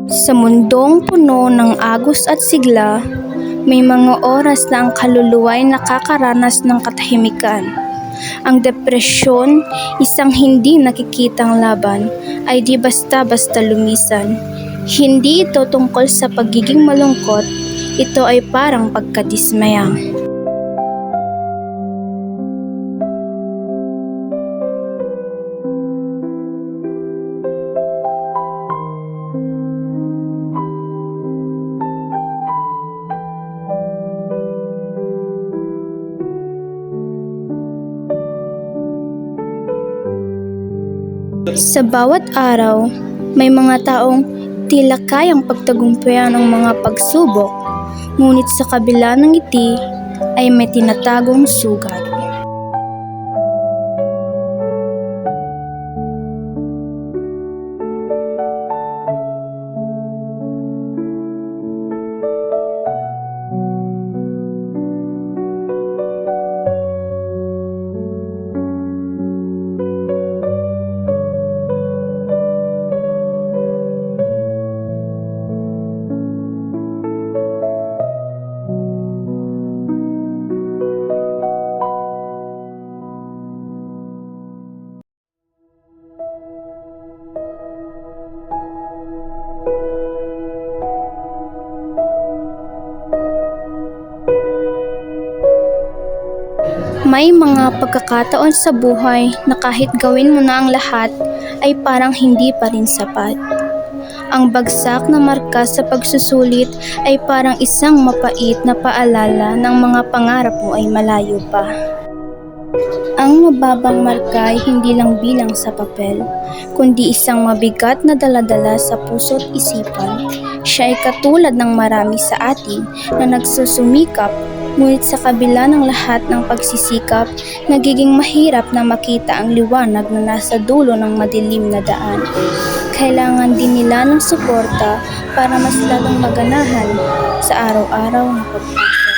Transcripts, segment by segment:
Sa mundong puno ng agos at sigla, may mga oras na ang kaluluwa ay nakakaranas ng katahimikan. Ang depresyon, isang hindi nakikitang laban, ay di basta-basta lumisan. Hindi ito tungkol sa pagiging malungkot, ito ay parang pagkadismaya. Sa bawat araw, may mga taong tila kayang pagtagumpayan ang mga pagsubok, ngunit sa kabila ng ngiti ay may tinatagong sugat. May mga pagkakataon sa buhay na kahit gawin mo na ang lahat ay parang hindi pa rin sapat. Ang bagsak na marka sa pagsusulit ay parang isang mapait na paalala ng mga pangarap mo ay malayo pa. Ang mababang marka ay hindi lang bilang sa papel, kundi isang mabigat na daladala sa puso't isipan. Siya ay katulad ng marami sa atin na nagsusumikap, ngunit sa kabila ng lahat ng pagsisikap, nagiging mahirap na makita ang liwanag na nasa dulo ng madilim na daan. Kailangan din nila ng suporta para mas lalong maganahan sa araw-araw na pagpasok.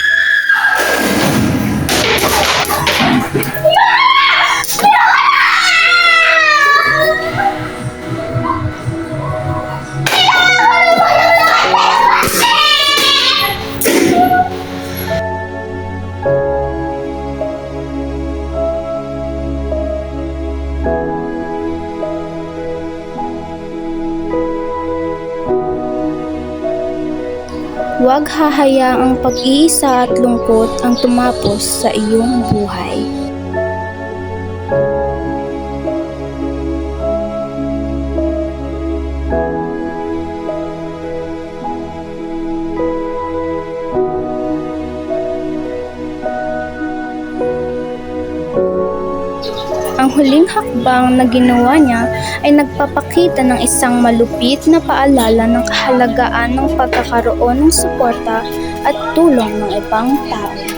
Huwag hahayaang pag-iisa at lungkot ang tumapos sa iyong buhay. Ang huling hakbang na ginawa niya ay nagpapakita ng isang malupit na paalala ng kahalagaan ng pagkakaroon ng suporta at tulong ng ibang tao.